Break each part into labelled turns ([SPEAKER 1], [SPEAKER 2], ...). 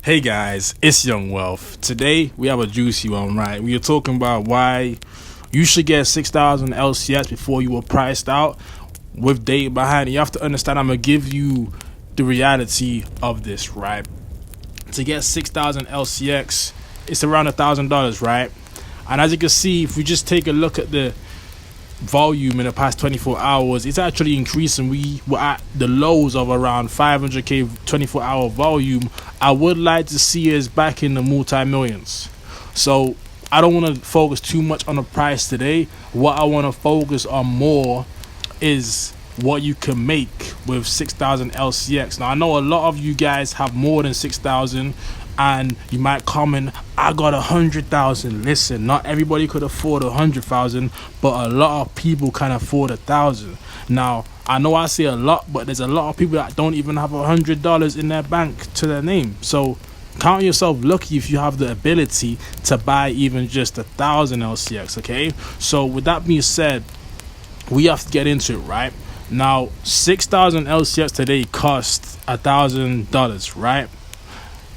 [SPEAKER 1] Hey guys, it's Young Wealth. Today we have a juicy one, right? We are talking about why you should get 6,000 LCS before you were priced out with data behind it. You have to understand, I'm going to give you the reality of this, right? To get 6,000 LCX, it's around $1,000, right? And as you can see, if we just take a look at the volume in the past 24 hours, it's actually increasing. We were at the lows of around 500k 24-hour volume. I would like to see us back in the multi-millions. So I don't want to focus too much on the price today. What I want to focus on more is what you can make with 6,000 LCX. Now I know a lot of you guys have more than 6,000 and you might comment, I got 100,000. Listen, not everybody could afford 100,000, but a lot of people can afford 1,000. Now I know I say a lot, but there's a lot of people that don't even have $100 in their bank to their name. So count yourself lucky if you have the ability to buy even just 1,000 LCX. Okay, so with that being said, we have to get into it, right? Now 6,000 LCX today costs $1,000, right?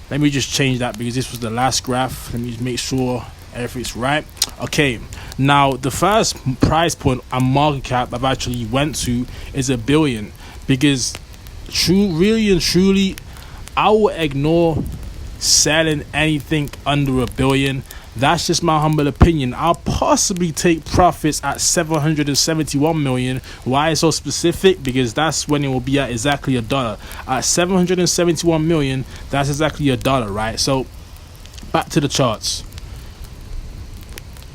[SPEAKER 1] Let me just change that because this was the last graph. Let me just make sure everything's right. Okay, now the first price point and market cap I've actually went to is $1 billion, because really and truly I will ignore selling anything under $1 billion. That's just my humble opinion. I'll possibly take profits at 771 million. Why so specific? Because that's when it will be at exactly $1. At 771 million, that's exactly $1, right? So back to the charts.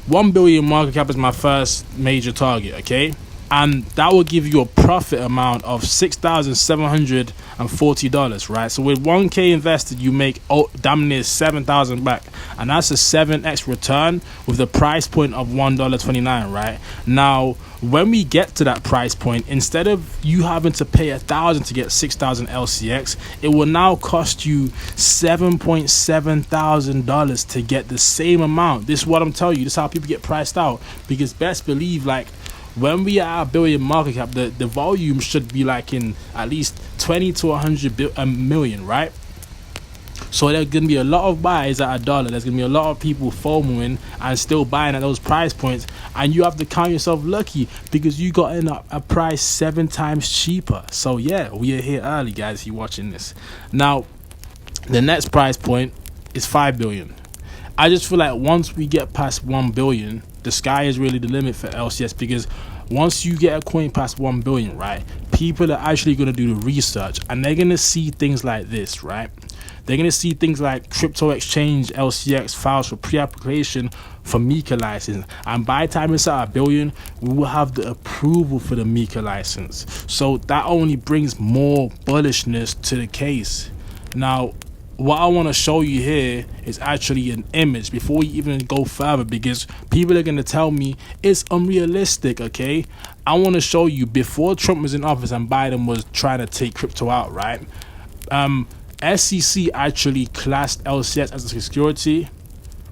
[SPEAKER 1] 1 billion market cap is my first major target, okay? And that will give you a profit amount of $6,740, right? So with 1K invested, you make damn near 7,000 back, and that's a 7x return with the price point of $1.29, right? Now, when we get to that price point, instead of you having to pay 1,000 to get 6,000 LCX, it will now cost you $7,700 to get the same amount. This is what I'm telling you. This is how people get priced out, because best believe, like, when we are $1 billion market cap, the volume should be like in at least 20 to 100 million, right? So there's going to be a lot of buys at $1. There's going to be a lot of people FOMOing and still buying at those price points. And you have to count yourself lucky because you got in a price 7 times cheaper. So yeah, we are here early, guys, if you're watching this. Now, the next price point is $5 billion. I just feel like once we get past 1 billion, the sky is really the limit for LCS, because once you get a coin past 1 billion, right, people are actually going to do the research and they're going to see things like this, right? They're going to see things like crypto exchange LCX files for pre-application for MiCA license, and by the time it's at $1 billion, we will have the approval for the MiCA license. So that only brings more bullishness to the case. Now, what I want to show you here is actually an image before we even go further, because people are going to tell me it's unrealistic, okay? I want to show you before Trump was in office and Biden was trying to take crypto out, right? SEC actually classed LCS as a security.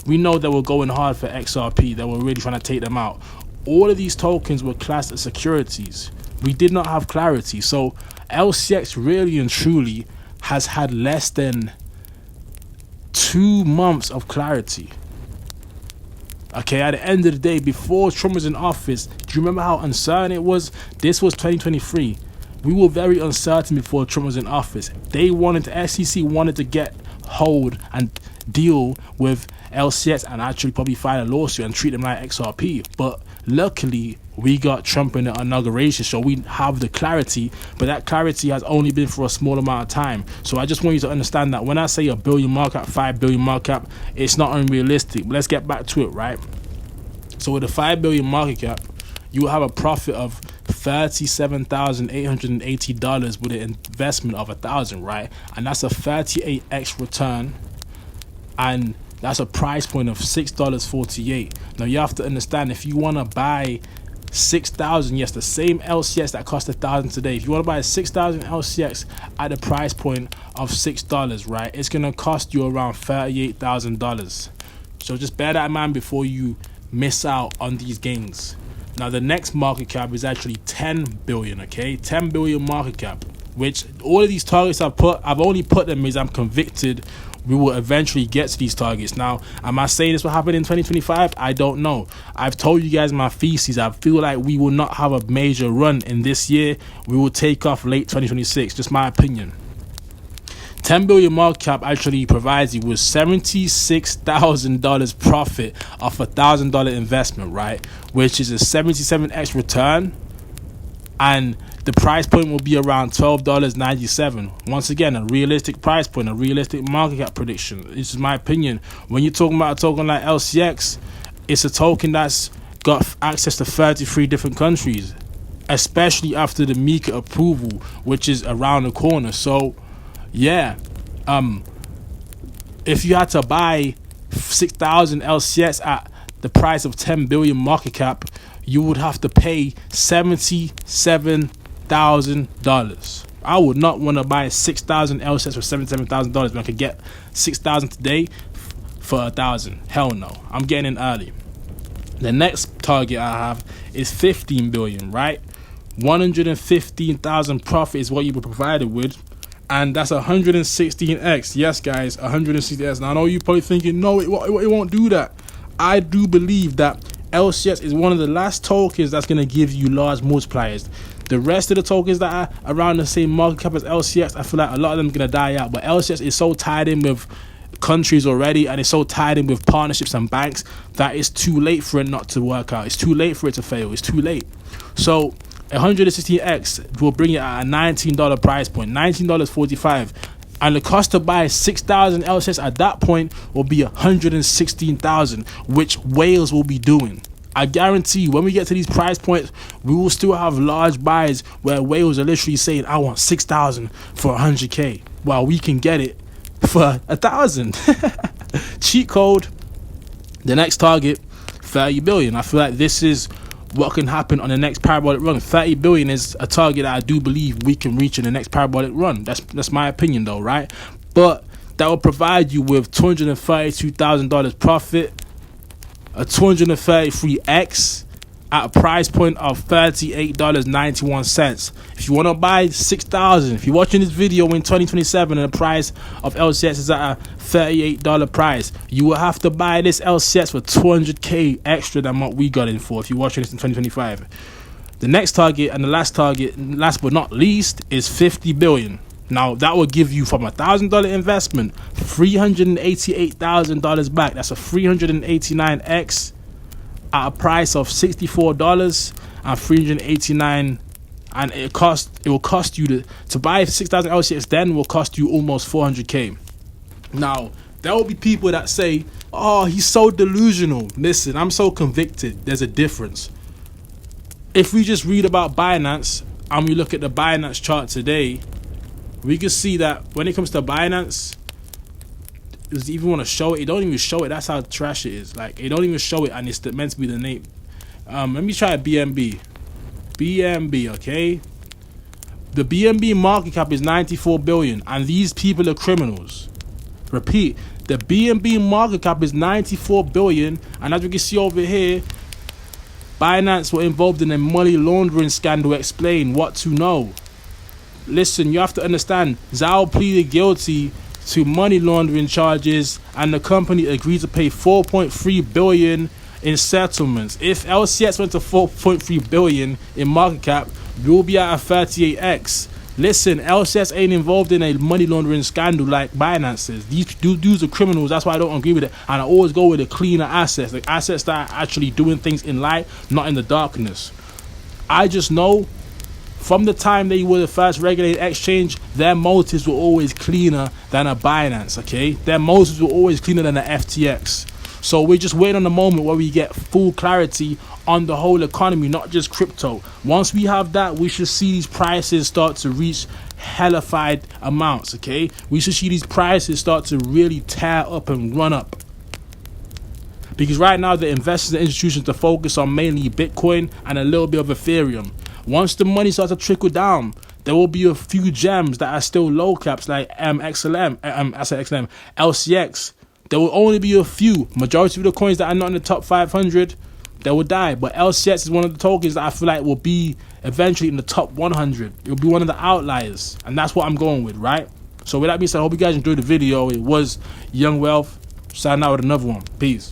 [SPEAKER 1] We know they were going hard for XRP. They were really trying to take them out. All of these tokens were classed as securities. We did not have clarity. So LCX really and truly has had less than 2 months of clarity. Okay, at the end of the day, before Trump was in office, do you remember how uncertain it was? This was 2023. We were very uncertain before Trump was in office. SEC wanted to get hold and deal with LCS and actually probably file a lawsuit and treat them like XRP. But luckily, we got Trump in the inauguration, so we have the clarity, but that clarity has only been for a small amount of time. So I just want you to understand that when I say $1 billion market cap, 5 billion market cap, it's not unrealistic. But let's get back to it, right? So with a 5 billion market cap, you will have a profit of $37,880 with an investment of 1,000, right? And that's a 38x return, and that's a price point of $6.48. Now you have to understand, if you want to buy 6,000, yes, the same LCX that cost 1,000 today, if you want to buy 6,000 LCX at the price point of $6, right, it's going to cost you around $38,000. So just bear that in mind before you miss out on these gains. Now the next market cap is actually 10 billion, okay? 10 billion market cap, which all of these targets I've only put them because I'm convicted we will eventually get to these targets. Now, am I saying this will happen in 2025? I don't know. I've told you guys my thesis. I feel like we will not have a major run in this year. We will take off late 2026. Just my opinion. 10 billion market cap actually provides you with $76,000 profit off a $1,000 investment, right? Which is a 77x return, and the price point will be around $12.97. Once again, a realistic price point, a realistic market cap prediction. This is my opinion. When you're talking about a token like LCX, it's a token that's got access to 33 different countries, especially after the MiCA approval, which is around the corner. So yeah, if you had to buy 6,000 LCS at the price of 10 billion market cap, you would have to pay $77,000. I would not want to buy 6,000 LCS for $77,000 when I could get 6,000 today for 1,000. Hell no, I'm getting in early. The next target I have is 15 billion, right? 115,000 profit is what you were provided with. And that's 116x. Yes, guys, 116x. Now, I know you're probably thinking, no, it won't do that. I do believe that LCS is one of the last tokens that's going to give you large multipliers. The rest of the tokens that are around the same market cap as LCS, I feel like a lot of them are going to die out. But LCS is so tied in with countries already, and it's so tied in with partnerships and banks, that it's too late for it not to work out. It's too late for it to fail. It's too late. So 116x will bring it at a $19 price point, $19.45, and the cost to buy 6,000 LCS at that point will be 116,000, which whales will be doing. I guarantee when we get to these price points, we will still have large buys where whales are literally saying, I want 6,000 for 100k, while we can get it for 1,000. Cheat code. The next target, 30 billion. I feel like this is what can happen on the next parabolic run. 30 billion is a target that I do believe we can reach in the next parabolic run. That's my opinion though, right? But that will provide you with $232,000 profit, a 233x at a price point of $38.91. If you want to buy 6,000, if you're watching this video in 2027 and the price of LCS is at a $38 price, you will have to buy this LCS for 200k extra than what we got in for if you're watching this in 2025. The next target and the last target, last but not least, is 50 billion. Now that will give you from a $1,000 investment $388,000 back. That's a 389x at a price of $64 and 389, and it will cost you to buy 6,000 LCX. Then will cost you almost 400k. Now there will be people that say, oh, he's so delusional. Listen, I'm so convicted. There's a difference. If we just read about Binance and we look at the Binance chart today, we can see that when it comes to Binance, does it even want to show it? It don't even show it. That's how trash it is. Like, it don't even show it, and it's meant to be the name. Let me try BNB. BNB, okay? The BNB market cap is 94 billion, and these people are criminals. Repeat, the BNB market cap is 94 billion, and as we can see over here, Binance were involved in a money laundering scandal. Explain what to know. Listen, you have to understand, Zhao pleaded guilty to money laundering charges, and the company agreed to pay 4.3 billion in settlements. If LCX went to 4.3 billion in market cap, we will be at a 38x. Listen, LCX ain't involved in a money laundering scandal like Binance is. These dudes are criminals. That's why I don't agree with it, and I always go with the cleaner assets, like assets that are actually doing things in light, not in the darkness. I just know from the time they were the first regulated exchange, their motives were always cleaner than a Binance, okay? Their motives were always cleaner than a FTX. So we're just waiting on the moment where we get full clarity on the whole economy, not just crypto. Once we have that, we should see these prices start to reach hellified amounts, okay? We should see these prices start to really tear up and run up. Because right now, the investors and institutions are focused on mainly Bitcoin and a little bit of Ethereum. Once the money starts to trickle down, there will be a few gems that are still low caps, like LCX. There will only be a few. Majority of the coins that are not in the top 500, they will die. But LCX is one of the tokens that I feel like will be eventually in the top 100. It will be one of the outliers, and that's what I'm going with, right? So with that being said, I hope you guys enjoyed the video. It was Young Wealth signing out with another one. Peace.